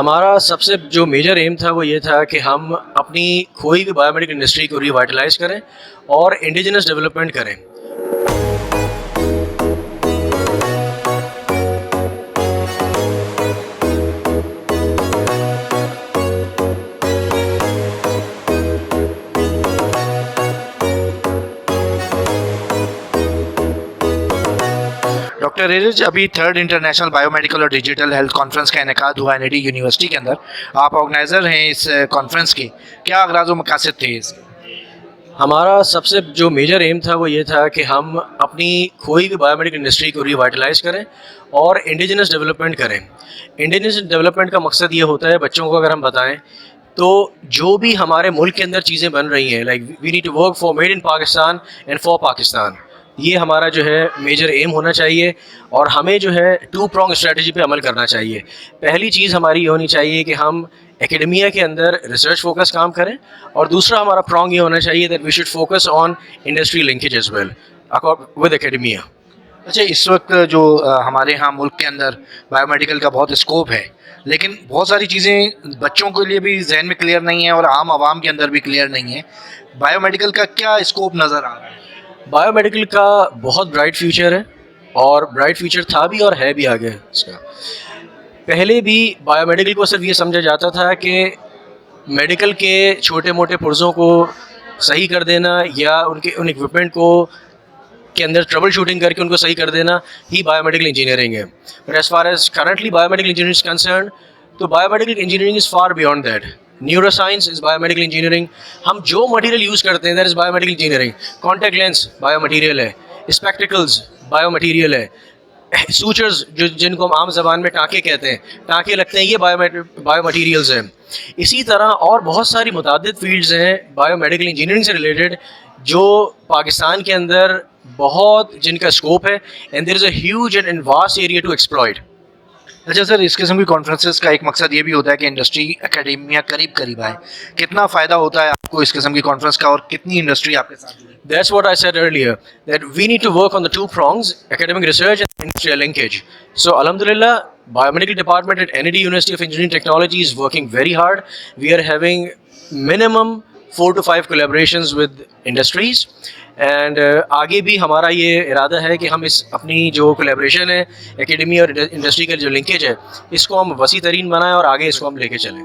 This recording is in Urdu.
ہمارا سب سے جو میجر ایم تھا وہ یہ تھا کہ ہم اپنی کھوئی ہوئی بایو میڈیکل انڈسٹری کو ریوائٹلائز کریں اور انڈیجنس ڈیولپمنٹ کریں. ڈاکٹر ریرج، ابھی تھرڈ انٹرنیشنل بایو میڈیکل اور ڈیجیٹل ہیلتھ کانفرنس کا انعقاد ہوا NIT یونیورسٹی کے اندر. آپ آرگنائزر ہیں اس کانفرنس کے، کیا اغراض و مقاصد تھے اس کے؟ ہمارا سب سے جو میجر ایم تھا وہ یہ تھا کہ ہم اپنی کھوئی ہوئی بایو میڈیکل انڈسٹری کو ریوائٹلائز کریں اور انڈیجنس ڈیولپمنٹ کریں. انڈیجنس ڈیولپمنٹ کا مقصد یہ ہوتا ہے، بچوں کو اگر ہم بتائیں تو جو بھی ہمارے ملک کے اندر چیزیں بن رہی ہیں، like we need to work for made in Pakistan and for Pakistan, یہ ہمارا جو ہے میجر ایم ہونا چاہیے. اور ہمیں جو ہے 2 prong اسٹریٹجی پہ عمل کرنا چاہیے. پہلی چیز ہماری یہ ہونی چاہیے کہ ہم اکیڈمیا کے اندر ریسرچ فوکس کام کریں، اور دوسرا ہمارا پرانگ یہ ہونا چاہیے that we should focus on industry linkage as well with academia. اچھا، اس وقت جو ہمارے ہاں ملک کے اندر بایو میڈیکل کا بہت اسکوپ ہے، لیکن بہت ساری چیزیں بچوں کے لیے بھی ذہن میں کلیئر نہیں ہیں اور عام عوام کے اندر بھی کلیئر نہیں ہے. بایو میڈیکل کا کیا اسکوپ نظر آ رہا ہے؟ بایو میڈیکل کا بہت برائٹ فیوچر ہے، اور برائٹ فیوچر تھا بھی اور ہے بھی آگے اس کا. پہلے بھی بایو میڈیکل کو صرف یہ سمجھا جاتا تھا کہ میڈیکل کے چھوٹے موٹے پرزوں کو صحیح کر دینا یا ان اکوپمنٹ کو کے اندر ٹربل شوٹنگ کر کے ان کو صحیح کر دینا ہی بایو میڈیکل انجینئرنگ ہے. But as far as currently bio medical engineering is concerned, تو bio medical engineering is far beyond that. Neuroscience is bio medical engineering. ہم جو مٹیریل یوز کرتے ہیں that is bio medical engineering. Contact lens biomaterial ہے، اسپیکٹیکلز بایو مٹیریل ہے، سوچرز جن کو ہم عام زبان میں ٹانکے کہتے ہیں، ٹانکے لگتے ہیں، یہ بایو مٹیریلز ہیں. اسی طرح اور بہت ساری متعدد فیلڈز ہیں بایو میڈیکل انجینئرنگ سے ریلیٹڈ جو پاکستان کے اندر بہت جن کا اسکوپ ہے، and there is a huge and vast area to exploit. اچھا سر، اس قسم کی کانفرنسز کا ایک مقصد یہ بھی ہوتا ہے کہ انڈسٹری اکیڈمیا قریب آئے. کتنا فائدہ ہوتا ہے آپ کو اس قسم کی کانفرنس کا، اور کتنی انڈسٹری آپ کے ساتھ جڑی؟ That's what I said earlier, that we need to work on the 2 prongs, academic research and industrial linkage. So alhamdulillah, biomedical department at NIT University of Engineering Technology is working very hard. We are having minimum 4 to 5 collaborations with industries. And آگے بھی ہمارا یہ ارادہ ہے کہ ہم اس اپنی جو کولیبریشن ہے اکیڈمی اور انڈسٹری کا جو لنکیج ہے اس کو ہم وسیع ترین بنائیں اور آگے اس کو ہم لے کے چلیں.